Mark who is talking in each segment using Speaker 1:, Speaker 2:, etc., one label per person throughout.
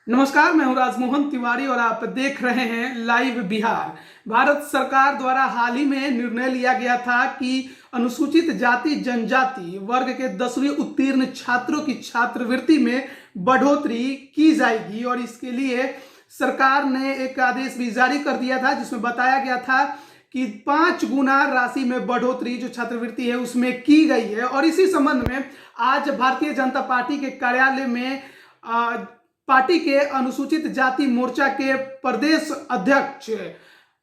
Speaker 1: नमस्कार, मैं हूं राजमोहन तिवारी और आप देख रहे हैं लाइव बिहार। भारत सरकार द्वारा हाल ही में निर्णय लिया गया था कि अनुसूचित जाति जनजाति वर्ग के 10वीं उत्तीर्ण छात्रों की छात्रवृत्ति में बढ़ोतरी की जाएगी और इसके लिए सरकार ने एक आदेश भी जारी कर दिया था जिसमें बताया गया था कि 5 गुना राशि में बढ़ोतरी जो छात्रवृत्ति है उसमें की गई है। और इसी संबंध में आज भारतीय जनता पार्टी के कार्यालय में पार्टी के अनुसूचित जाति मोर्चा के प्रदेश अध्यक्ष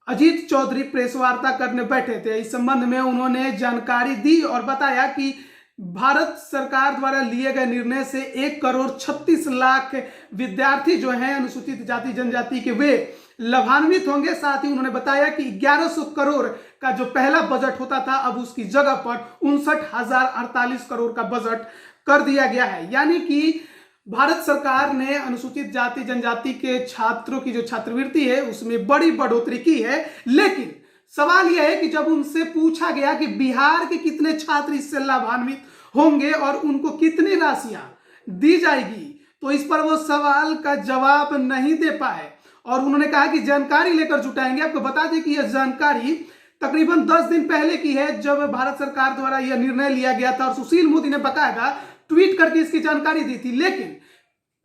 Speaker 1: अजीत चौधरी प्रेस वार्ता करने बैठे थे। इस संबंध में उन्होंने जानकारी दी और बताया कि भारत सरकार द्वारा लिए गए निर्णय से 1,36,00,000 विद्यार्थी जो हैं अनुसूचित जाति जनजाति के वे लाभान्वित होंगे। साथ ही उन्होंने बताया कि 1100 करोड़ का जो पहला बजट होता था अब उसकी जगह पर 59,048 करोड़ का बजट कर दिया गया है। यानी कि भारत सरकार ने अनुसूचित जाति जनजाति के छात्रों की जो छात्रवृत्ति है उसमें बड़ी बढ़ोतरी की है। लेकिन सवाल यह है कि जब उनसे पूछा गया कि बिहार के कितने छात्र इससे लाभान्वित होंगे और उनको कितनी राशियां दी जाएगी तो इस पर वो सवाल का जवाब नहीं दे पाए और उन्होंने कहा कि जानकारी लेकर जुटाएंगे। आपको बता दें कि यह जानकारी तकरीबन 10 दिन पहले की है जब भारत सरकार द्वारा यह निर्णय लिया गया था और सुशील मोदी ने बकायदा ट्वीट करके इसकी जानकारी दी थी। लेकिन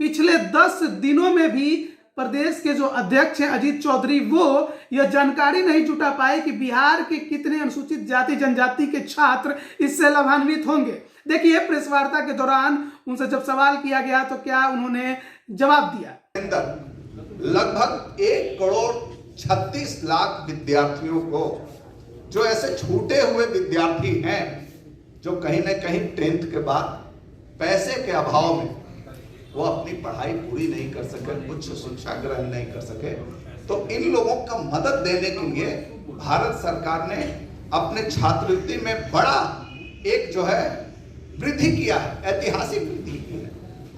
Speaker 1: पिछले 10 दिनों में भी प्रदेश के जो अध्यक्ष हैं अजीत चौधरी वो यह जानकारी नहीं जुटा पाए कि बिहार के कितने अनुसूचित जाति जनजाति के छात्र इससे लाभान्वित होंगे। देखिए प्रेस वार्ता के दौरान उनसे जब सवाल किया गया तो क्या उन्होंने जवाब दिया।
Speaker 2: लगभग 1,36,00,000 विद्यार्थियों को जो ऐसे छूटे हुए विद्यार्थी हैं जो कहीं ना कहीं 10th के बाद पैसे के अभाव में वो अपनी पढ़ाई पूरी नहीं कर सके, उच्च शिक्षा ग्रहण नहीं कर सके, तो इन लोगों का मदद देने के लिए भारत सरकार ने अपने छात्रवृत्ति में बड़ा एक जो है वृद्धि किया है, ऐतिहासिक वृद्धि की है।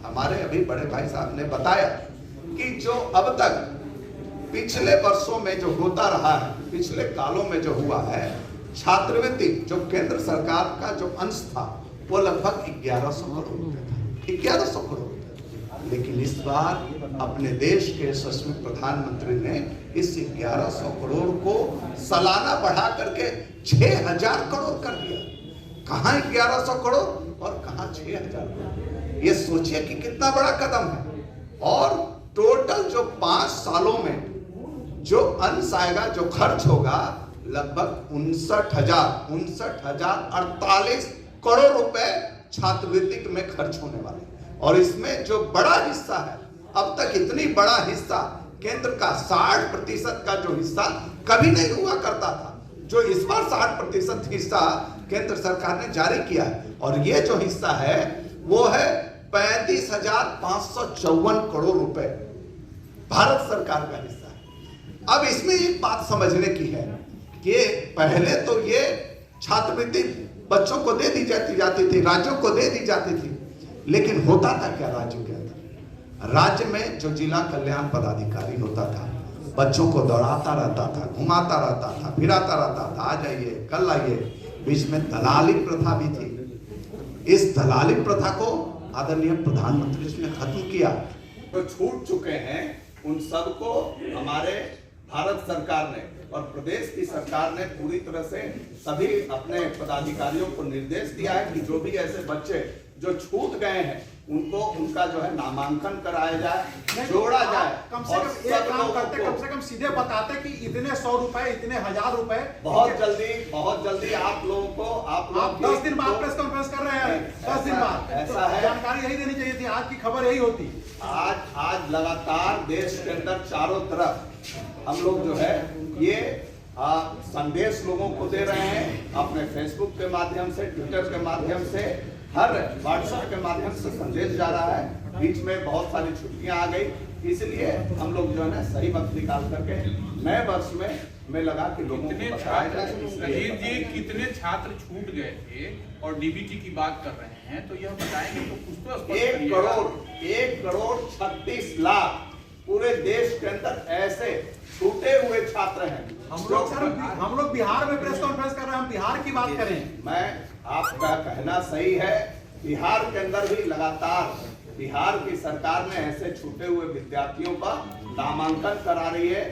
Speaker 2: हमारे अभी बड़े भाई साहब ने बताया कि जो अब तक पिछले वर्षों में जो होता रहा है, पिछले कालों में जो हुआ है, छात्रवृत्ति जो केंद्र सरकार का जो अंश था वो लगभग 1100 करोड़ रुपए था, 1100 करोड़ रुपए। लेकिन इस बार अपने देश के यशस्वी प्रधानमंत्री ने इस 1100 करोड़ को सालाना बढ़ा करके 6,000 करोड़ कर दिया। कहां 1100 करोड़ और कहां 6,000 करोड़, ये सोचिए कि कितना बड़ा कदम है। और टोटल जो 5 सालों में जो अंश आएगा, जो खर्च होगा, लगभग 59,048 करोड़ रुपए छात्रवृत्ति में खर्च होने वाले। और इसमें जो बड़ा हिस्सा है, अब तक इतनी बड़ा हिस्सा केंद्र का 60% का जो हिस्सा कभी नहीं हुआ करता था, जो इस बार 60% हिस्सा केंद्र सरकार ने जारी किया है। और ये जो हिस्सा है वो है 35,554 करोड़ रुपए भारत सरकार का हिस्सा है। अब इसमें एक बात समझने की है कि पहले तो ये छात्रवृत्ति बच्चों को दे दी जाती थी, राज्यों को दे दी जाती थी, लेकिन होता था क्या राज्य के अंदर? राज्य में जो जिला कल्याण पदाधिकारी होता था बच्चों को दौड़ाता रहता था, घुमाता रहता था, फिराता रहता था, आ जाइए कल आइए। बीच में दलाली प्रथा भी थी। इस दलाली प्रथा को आदरणीय प्रधानमंत्री जी ने खत्म किया। तो छूट चुके हैं उन सबको हमारे भारत सरकार ने और प्रदेश की सरकार ने पूरी तरह से सभी अपने पदाधिकारियों को निर्देश दिया है कि जो भी ऐसे बच्चे जो छूट गए हैं उनको उनका जो है नामांकन कराया जाए, जोड़ा जाए।
Speaker 3: कम से कम एक काम करते, कम से कम सीधे बताते कि इतने 100 रुपए, इतने 1000 रुपए।
Speaker 2: बहुत जल्दी आप लोगों को आप
Speaker 3: 10 दिन बाद प्रेस कॉन्फ्रेंस कर रहे हैं, 10 दिन बाद
Speaker 2: ऐसा है।
Speaker 3: जानकारी यही देनी चाहिए थी, आज की खबर यही होती।
Speaker 2: आज लगातार देश के अंदर चारों तरफ हम लोग जो है ये संदेश लोगों को दे रहे हैं, अपने फेसबुक के माध्यम से, ट्विटर के माध्यम से, हर व्हाट्सएप के माध्यम से संदेश जा रहा है। बीच में बहुत सारी छुट्टियां आ गई, इसलिए हम लोग जो है ना सही वक्त निकाल करके नए वर्ष में लगा कि लोगों को बताया जाए।
Speaker 4: अजीत जी, कितने छात्र छूट गए थे और डीबीटी की बात कर रहे हैं तो यह बताएंगे तो कुछ तो
Speaker 2: 1,36,00,000 पूरे देश के अंदर ऐसे छूटे हुए छात्र हैं।
Speaker 3: हम लोग बिहार में प्रेस कॉन्फ्रेंस कर रहे हैं, हम बिहार की बात करें।
Speaker 2: मैं आपका कहना सही है, बिहार के अंदर भी लगातार बिहार की सरकार ने ऐसे छूटे हुए विद्यार्थियों का नामांकन करा रही है।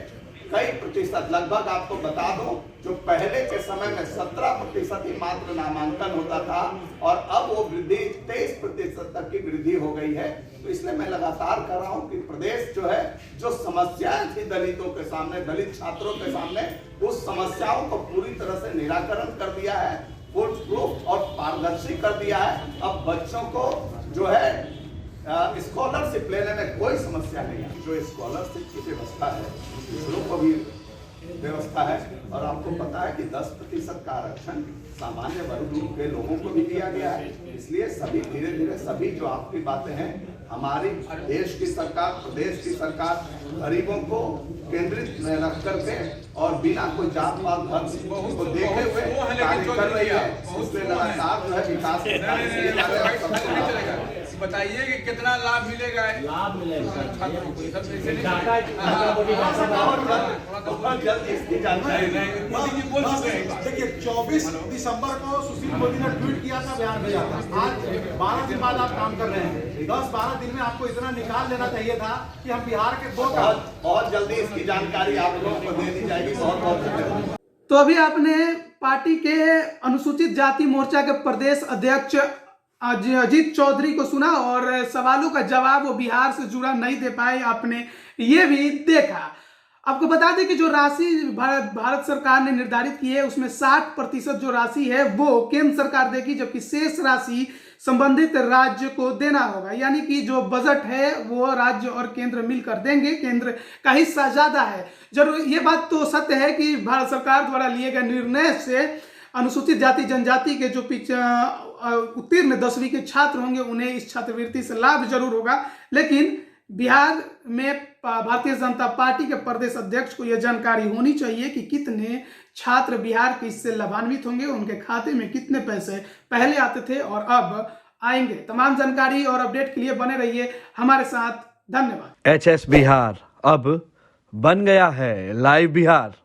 Speaker 2: कई प्रतिशत, लगभग आपको बता दूं, जो पहले के समय में 17% ही मात्र नामांकन होता था और अब वो वृद्धि 23% तक की वृद्धि हो गई है। तो इसलिए मैं लगातार कर रहा हूं कि प्रदेश जो है, जो समस्याएं थी दलितों के सामने, दलित छात्रों के सामने, उस समस्याओं को पूरी तरह से निराकरण कर दिया है, फुल प्रूफ और पारदर्शी कर दिया है। अब बच्चों को जो है स्कॉलरशिप लेने में कोई समस्या नहीं है। जो स्कॉलरशिप की व्यवस्था है, दूसरों को भी व्यवस्था है और आपको पता है कि 10% का आरक्षण सामान्य वर्ग के लोगों को भी दिया गया है। इसलिए सभी धीरे धीरे सभी जो आपकी बातें हैं, हमारी देश की सरकार, प्रदेश की सरकार गरीबों को केंद्रित में रख करके और बिना कोई जात पात धर्म को देखे हुए कार्य कर रही है। इसलिए लगातार जो है विकास
Speaker 4: बताइए कि कितना लाभ मिलेगा?
Speaker 5: लाभ मिलेगा
Speaker 4: छात्रों को सब ऐसे नहीं
Speaker 2: बहुत जल्द इसकी जानकारी
Speaker 4: मोदी जी बोल चुके हैं।
Speaker 3: देखिए 24 दिसंबर को सुशील मोदी ने ट्वीट किया था, बयान दिया था। आज 12 दिन बाद आप काम कर रहे हैं। 10-12 दिन में आपको इतना निकाल लेना चाहिए था कि हम बिहार के
Speaker 2: बहुत जल्दी इसकी जानकारी आप लोगों को दे दी जाएगी। बहुत बहुत धन्यवाद।
Speaker 1: तो अभी आपने पार्टी के अनुसूचित जाति मोर्चा के प्रदेश अध्यक्ष अजीत चौधरी को सुना और सवालों का जवाब वो बिहार से जुड़ा नहीं दे पाए, आपने ये भी देखा। आपको बता दें कि जो राशि भारत सरकार ने निर्धारित की है उसमें 60% जो राशि है वो केंद्र सरकार देगी, जबकि शेष राशि संबंधित राज्य को देना होगा। यानी कि जो बजट है वो राज्य और केंद्र मिलकर देंगे, केंद्र का हिस्सा ज्यादा है। जरूर ये बात तो सत्य है कि भारत सरकार द्वारा लिए गए निर्णय से अनुसूचित जाति जनजाति के जो उत्तीर्ण 10वीं के छात्र होंगे उन्हें इस छात्रवृत्ति से लाभ जरूर होगा। लेकिन बिहार में भारतीय जनता पार्टी के प्रदेश अध्यक्ष को यह जानकारी होनी चाहिए कि कितने छात्र बिहार के इससे लाभान्वित होंगे, उनके खाते में कितने पैसे पहले आते थे और अब आएंगे। तमाम जानकारी और अपडेट के लिए बने रहिए हमारे साथ। धन्यवाद।
Speaker 6: HS बिहार अब बन गया है लाइव बिहार।